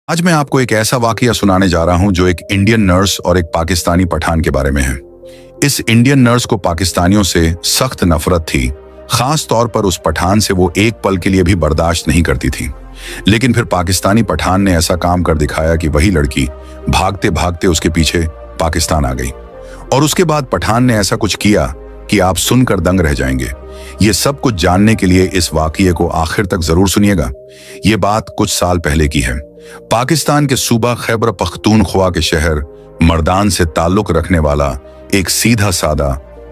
आज मैं आपको एक ऐसा वाकया सुनाने जा रहा हूं जो एक इंडियन नर्स और एक पाकिस्तानी पठान के बारे में है। इस इंडियन नर्स को पाकिस्तानियों से सख्त नफरत थी, खास तौर पर उस पठान से वो एक पल के लिए भी बर्दाश्त नहीं करती थी। लेकिन फिर पाकिस्तानी पठान ने ऐसा काम कर दिखाया कि वही लड़की भागते भागते उसके पीछे पाकिस्तान आ गई। और उसके बाद पठान ने ऐसा कुछ किया कि आप सुनकर दंग रह जाएंगे। ये सब कुछ जानने के लिए इस वाकये को आखिर तक जरूर सुनिएगा। ये बात कुछ साल पहले की है। पाकिस्तान के सूबा खैबर पख्तूनख्वा के शहर मर्दान से ताल्लुक रखने वाला एक सीधा सादा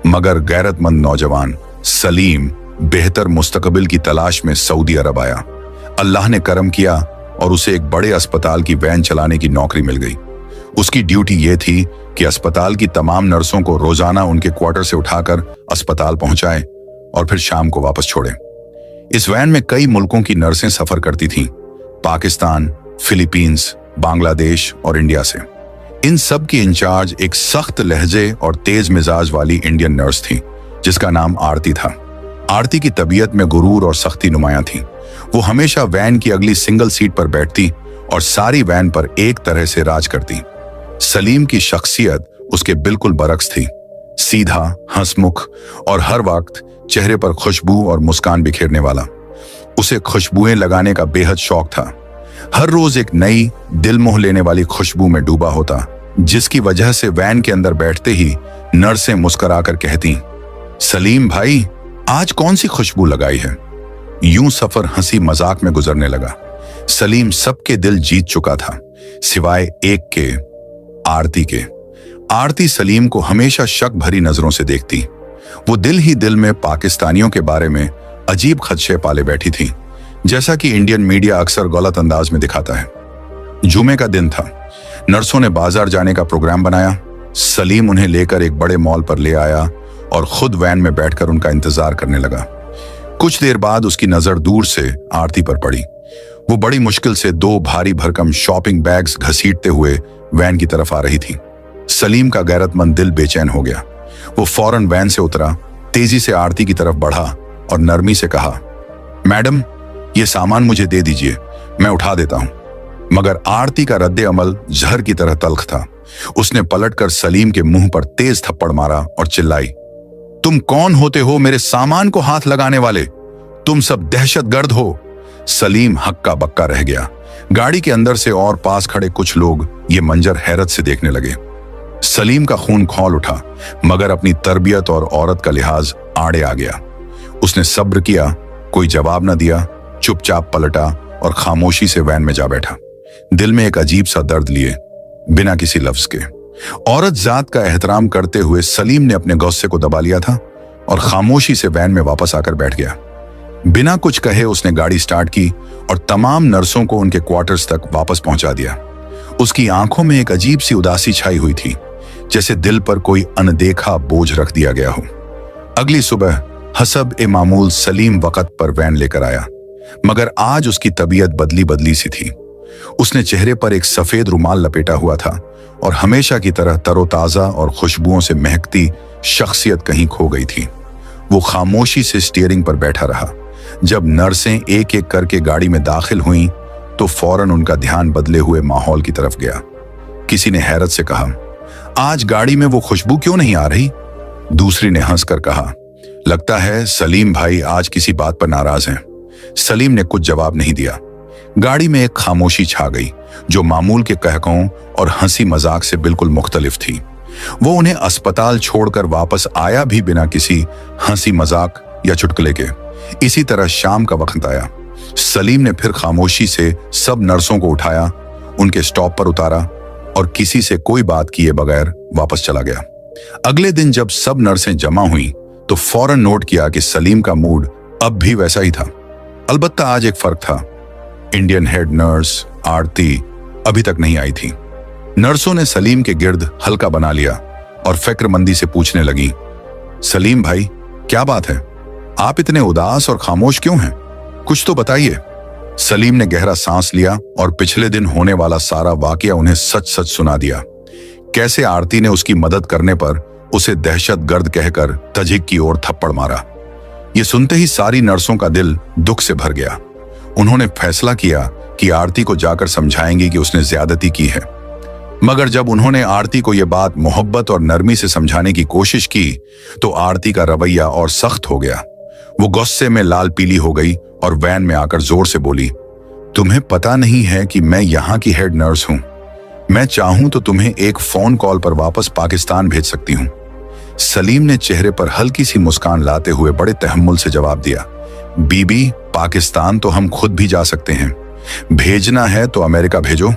मगर गैरतमंद नौजवान सलीम बेहतर मुस्तकबिल की तलाश में सऊदी अरब आया। अल्लाह ने करम किया और उसे एक बड़े अस्पताल की वैन चलाने की नौकरी मिल गई। उसकी ड्यूटी ये थी कि अस्पताल की तमाम नर्सों को रोजाना उनके क्वार्टर से उठाकर अस्पताल पहुंचाए और फिर शाम को वापस छोड़े। इस वैन में कई मुल्कों की नर्सें सफर करती थीं, पाकिस्तान, फिलीपींस, बांग्लादेश और इंडिया से। इन सब की इंचार्ज एक सख्त लहजे और तेज मिजाज वाली इंडियन नर्स थी जिसका नाम आरती था। आरती की तबीयत में गुरूर और सख्ती नुमायां थी। वो हमेशा वैन की अगली सिंगल सीट पर बैठती और सारी वैन पर एक तरह से राज करती। सलीम की शख्सियत उसके बिल्कुल बरक्स थी, सीधा, हंसमुख और हर वक्त चेहरे पर खुशबू और मुस्कान बिखेरने वाला। उसे खुशबुएं लगाने का बेहद शौक था। हर रोज एक नई दिल मोह लेने वाली खुशबू में डूबा होता, जिसकी वजह से वैन के अंदर बैठते ही नर्सें मुस्कुराकर कहती, सलीम भाई आज कौन सी खुशबू लगाई है। यूं सफर हंसी मजाक में गुजरने लगा। सलीम सबके दिल जीत चुका था सिवाय एक के, आरती के। आरती सलीम को हमेशा शक भरी नजरों से देखती। वो दिल ही दिल में पाकिस्तानियों के बारे में अजीब खदशे पाले बैठी थी, जैसा कि इंडियन मीडिया अक्सर गलत अंदाज में दिखाता है। जुमे का दिन था। नर्सों ने बाजार जाने का प्रोग्राम बनाया। सलीम उन्हें लेकर एक बड़े मॉल पर ले आया और खुद वैन में बैठकर उनका इंतजार करने लगा। कुछ देर बाद उसकी नजर दूर से आरती पर पड़ी। वो बड़ी मुश्किल से दो भारी भरकम शॉपिंग बैग्स घसीटते हुए वैन की तरफ आ रही थी। सलीम का गैरतमंद दिल बेचैन हो गया। वो फौरन वैन से उतरा, तेजी से आरती की तरफ बढ़ा और नरमी से कहा, मैडम ये सामान मुझे दे दीजिए, मैं उठा देता हूं। मगर आरती का रद्दे अमल जहर की तरह तल्ख था। उसने पलटकर सलीम के मुंह पर तेज थप्पड़ मारा और चिल्लाई, तुम कौन होते हो मेरे सामान को हाथ लगाने वाले? तुम सब दहशतगर्द हो। सलीम हक्का बक्का रह गया। गाड़ी के अंदर से और पास खड़े कुछ लोग ये मंजर हैरत से देखने लगे। सलीम का खून खौल उठा, मगर अपनी तरबियत और औरत का लिहाज आड़े आ गया। उसने सब्र किया, कोई जवाब न दिया, चुपचाप पलटा और खामोशी से वैन में जा बैठा, दिल में एक अजीब सा दर्द लिए, बिना किसी लफ्ज के। औरत जात का एहतराम करते हुए सलीम ने अपने गुस्से को दबा लिया था और खामोशी से वैन में वापस आकर बैठ गया। बिना कुछ कहे उसने गाड़ी स्टार्ट की और तमाम नर्सों को उनके क्वार्टर्स तक वापस पहुंचा दिया। उसकी आंखों में एक अजीब सी उदासी छाई हुई थी, जैसे दिल पर कोई अनदेखा बोझ रख दिया गया हो। अगली सुबह हसब ए मामूल सलीम वक्त पर वैन लेकर आया, मगर आज उसकी तबीयत बदली बदली सी थी। उसने चेहरे पर एक सफेद रुमाल लपेटा हुआ था और हमेशा की तरह तरोताजा और खुशबुओं से महकती शख्सियत कहीं खो गई थी। वो खामोशी से स्टीयरिंग पर बैठा रहा। जब नर्सें एक एक करके गाड़ी में दाखिल हुईं, तो फौरन उनका ध्यान बदले हुए माहौल की तरफ गया। किसी ने हैरत से कहा, आज गाड़ी में वो खुशबू क्यों नहीं आ रही? दूसरी ने हंसकर कहा, लगता है सलीम भाई आज किसी बात पर नाराज हैं। सलीम ने कुछ जवाब नहीं दिया। गाड़ी में एक खामोशी छा गई जो मामूल के कहकों और हंसी मजाक से बिल्कुल मुख्तलिफ थी। वो उन्हें अस्पताल छोड़कर वापस आया भी बिना किसी हंसी मजाक या चुटकुले के। इसी तरह शाम का वक्त आया। सलीम ने फिर खामोशी से सब नर्सों को उठाया, उनके स्टॉप पर उतारा और किसी से कोई बात किए बगैर वापस चला गया। अगले दिन जब सब नर्सें जमा हुईं, तो फौरन नोट किया कि सलीम का मूड अब भी वैसा ही था। अलबत्ता आज एक फर्क था। इंडियन हेड नर्स आरती अभी तक नहीं आई थी। नर्सों ने सलीम के गिर्द हल्का बना लिया और फिक्रमंदी से पूछने लगी, सलीम भाई क्या बात है? आप इतने उदास और खामोश क्यों हैं? कुछ तो बताइए। सलीम ने गहरा सांस लिया और पिछले दिन होने वाला सारा वाकया उन्हें सच सच सुना दिया। कैसे आरती ने उसकी मदद करने पर उसे दहशतगर्द कहकर तजिक की ओर थप्पड़ मारा। ये सुनते ही सारी नर्सों का दिल दुख से भर गया। उन्होंने फैसला किया कि आरती को जाकर समझाएंगी कि उसने ज्यादती की है। मगर जब उन्होंने आरती को यह बात मोहब्बत और नरमी से समझाने की कोशिश की तो आरती का रवैया और सख्त हो गया। वो गुस्से में लाल पीली हो गई और वैन में आकर जोर से बोली, तुम्हें पता नहीं है कि मैं यहाँ की हेड नर्स हूं। मैं चाहूं तो तुम्हें एक फोन कॉल पर वापस पाकिस्तान भेज सकती हूं। सलीम ने चेहरे पर हल्की सी मुस्कान लाते हुए बड़े तहम्मुल से जवाब दिया, बीबी, पाकिस्तान तो हम खुद भी जा सकते हैं, भेजना है तो अमेरिका भेजो।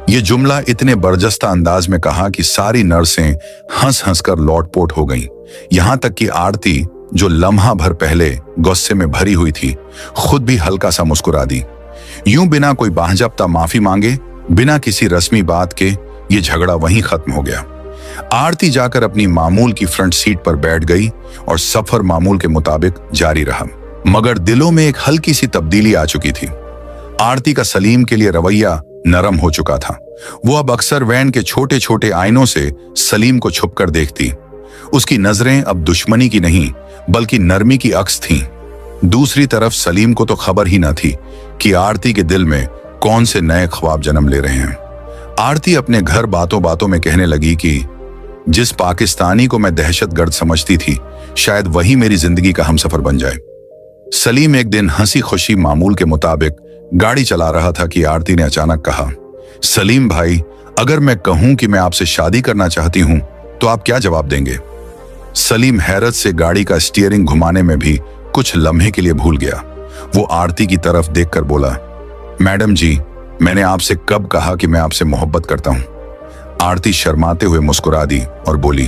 ये जुमला इतने बर्जस्ता अंदाज में कहा कि सारी नर्सें हंस हंस कर लौटपोट हो गईं। यहां तक कि आरती, जो लम्हा भर पहले गुस्से में भरी हुई थी, खुद भी हल्का सा मुस्कुरा दी। यूं बिना कोई बांझपता माफी मांगे, बिना किसी रस्मी बात के ये झगड़ा वहीं खत्म हो गया। आरती जाकर अपनी मामूल की फ्रंट सीट पर बैठ गई और सफर मामूल के मुताबिक जारी रहा। मगर दिलों में एक हल्की सी तब्दीली आ चुकी थी। आरती का सलीम के लिए रवैया नरम हो चुका था। वो अब अक्सर वैन के छोटे छोटे आईनों से सलीम को छुपकर देखती। उसकी नजरें अब दुश्मनी की नहीं बल्कि नरमी की अक्स थीं। दूसरी तरफ सलीम को तो खबर ही न थी कि आरती के दिल में कौन से नए ख्वाब जन्म ले रहे हैं। आरती अपने घर बातों बातों में कहने लगी कि जिस पाकिस्तानी को मैं दहशतगर्द समझती थी, शायद वही मेरी जिंदगी का हमसफर बन जाए। सलीम एक दिन हंसी खुशी मामूल के मुताबिक गाड़ी चला रहा था कि आरती ने अचानक कहा, सलीम भाई, अगर मैं कहूं कि मैं आपसे शादी करना चाहती हूं तो आप क्या जवाब देंगे? सलीम हैरत से गाड़ी का स्टीयरिंग घुमाने में भी कुछ लम्हे के लिए भूल गया। वो आरती की तरफ देखकर बोला, मैडम जी, मैंने आपसे कब कहा कि मैं आपसे मोहब्बत करता हूं? आरती शर्माते हुए मुस्कुरा दी और बोली,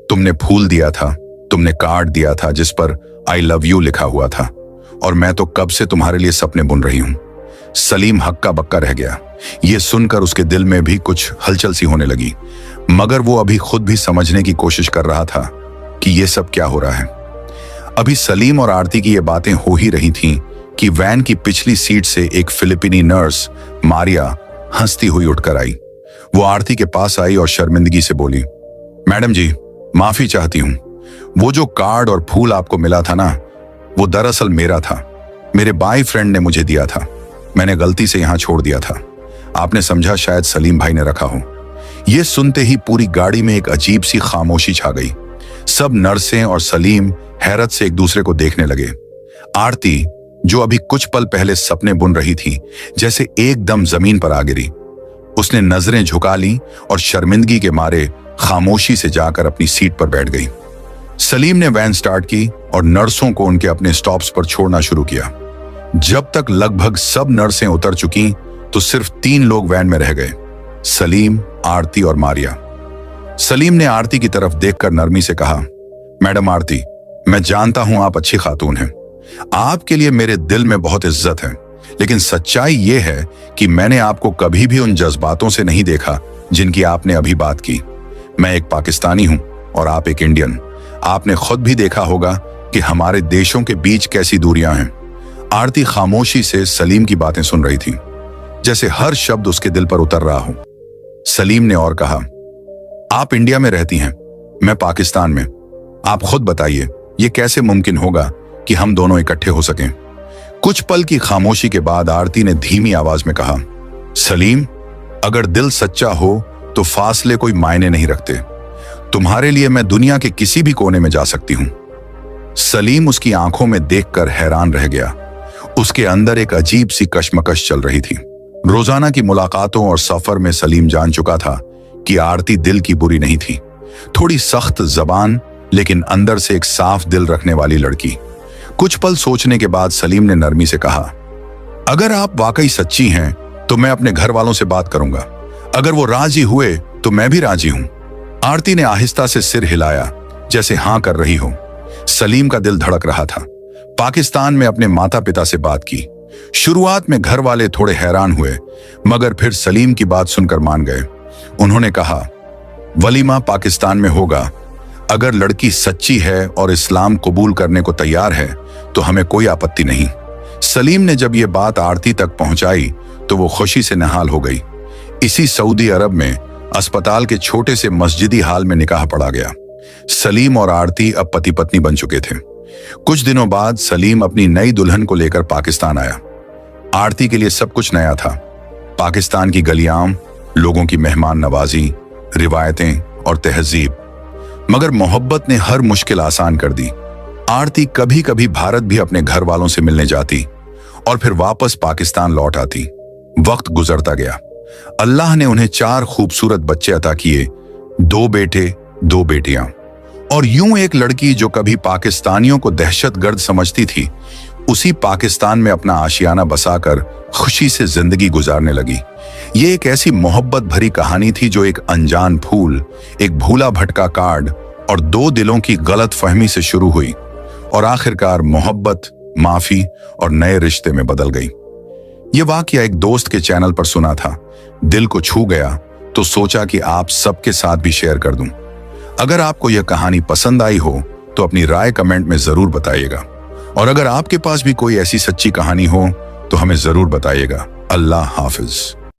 तुमने फूल दिया था, तुमने कार्ड दिया था जिस पर आई लव यू लिखा हुआ था, और मैं तो कब से तुम्हारे लिए सपने बुन रही हूं। सलीम हक्का बक्का रह गया। ये सुनकर उसके दिल में भी कुछ हलचल सी होने लगी, मगर वो अभी खुद भी समझने की कोशिश कर रहा था कि ये सब क्या हो रहा है। अभी सलीम और आरती की ये बातें हो ही रही थीं कि वैन की पिछली सीट से एक फिलिपीनी नर्स मारिया हंसती हुई उठकर आई। वो आरती के पास आई और शर्मिंदगी से बोली, मैडम जी, माफी चाहती हूं। वो जो कार्ड और फूल आपको मिला था ना, वो दरअसल मेरा था। मेरे बॉयफ्रेंड ने मुझे दिया था। मैंने गलती से यहां छोड़ दिया था। आपने समझा शायद सलीम भाई ने रखा हो। यह सुनते ही पूरी गाड़ी में एक अजीब सी खामोशी छा गई। सब नर्सें और सलीम हैरत से एक दूसरे को देखने लगे। आरती, जो अभी कुछ पल पहले सपने बुन रही थी, जैसे एकदम जमीन पर आ गिरी। उसने नजरें झुका ली और शर्मिंदगी के मारे खामोशी से जाकर अपनी सीट पर बैठ गई। सलीम ने वैन स्टार्ट की और नर्सों को उनके अपने स्टॉप्स पर छोड़ना शुरू किया। जब तक लगभग सब नर्सें उतर चुकी तो सिर्फ 3 लोग वैन में रह गए, सलीम, आरती और मारिया। सलीम ने आरती की तरफ देखकर नरमी से कहा, मैडम आरती, मैं जानता हूं आप अच्छी खातून हैं, आपके लिए मेरे दिल में बहुत इज्जत है, लेकिन सच्चाई यह है कि मैंने आपको कभी भी उन जज्बातों से नहीं देखा जिनकी आपने अभी बात की। मैं एक पाकिस्तानी हूं और आप एक इंडियन। आपने खुद भी देखा होगा कि हमारे देशों के बीच कैसी दूरियां हैं। आरती खामोशी से सलीम की बातें सुन रही थी, जैसे हर शब्द उसके दिल पर उतर रहा हो। सलीम ने और कहा, आप इंडिया में रहती हैं, मैं पाकिस्तान में। आप खुद बताइए, यह कैसे मुमकिन होगा कि हम दोनों इकट्ठे हो सकें? कुछ पल की खामोशी के बाद आरती ने धीमी आवाज में कहा, सलीम, अगर दिल सच्चा हो तो फासले कोई मायने नहीं रखते। तुम्हारे लिए मैं दुनिया के किसी भी कोने में जा सकती हूं। सलीम उसकी आंखों में देखकर हैरान रह गया। उसके अंदर एक अजीब सी कश्मकश चल रही थी। रोजाना की मुलाकातों और सफर में सलीम जान चुका था कि आरती दिल की बुरी नहीं थी। थोड़ी सख्त जबान, लेकिन अंदर से एक साफ दिल रखने वाली लड़की। कुछ पल सोचने के बाद सलीम ने नरमी से कहा, अगर आप वाकई सच्ची हैं तो मैं अपने घर वालों से बात करूंगा। अगर वो राजी हुए तो मैं भी राजी हूं। आरती ने आहिस्ता से सिर हिलाया, जैसे हां कर रही हो। सलीम का दिल धड़क रहा था। पाकिस्तान में अपने माता पिता से बात की। शुरुआत में घर वाले थोड़े हैरान हुए, मगर फिर सलीम की बात सुनकर मान गए। उन्होंने कहा, वलीमा पाकिस्तान में होगा। अगर लड़की सच्ची है और इस्लाम कबूल करने को तैयार है तो हमें कोई आपत्ति नहीं। सलीम ने जब ये बात आरती तक पहुंचाई तो वो खुशी से निहाल हो गई। इसी सऊदी अरब में अस्पताल के छोटे से मस्जिदी हाल में निकाह पड़ा गया। सलीम और आरती अब पति पत्नी बन चुके थे। कुछ दिनों बाद सलीम अपनी नई दुल्हन को लेकर पाकिस्तान आया। आरती के लिए सब कुछ नया था। पाकिस्तान की गलियां, लोगों की मेहमान नवाजी, रिवायतें और तहजीब। मगर मोहब्बत ने हर मुश्किल आसान कर दी। आरती कभी कभी भारत भी अपने घर वालों से मिलने जाती और फिर वापस पाकिस्तान लौट आती। वक्त गुजरता गया। अल्लाह ने उन्हें 4 खूबसूरत बच्चे अता किए, 2 बेटे 2 बेटियां। और यूं एक लड़की जो कभी पाकिस्तानियों को दहशतगर्द समझती थी, उसी पाकिस्तान में अपना आशियाना बसाकर खुशी से जिंदगी गुजारने लगी। ये एक ऐसी मोहब्बत भरी कहानी थी जो एक अनजान फूल, एक भूला भटका कार्ड और 2 दिलों की गलत फहमी से शुरू हुई और आखिरकार मोहब्बत, माफी और नए रिश्ते में बदल गई। ये वाकया एक दोस्त के चैनल पर सुना था, दिल को छू गया तो सोचा कि आप सबके साथ भी शेयर कर दूं। अगर आपको यह कहानी पसंद आई हो तो अपनी राय कमेंट में जरूर बताइएगा, और अगर आपके पास भी कोई ऐसी सच्ची कहानी हो तो हमें जरूर बताइएगा। अल्लाह हाफिज।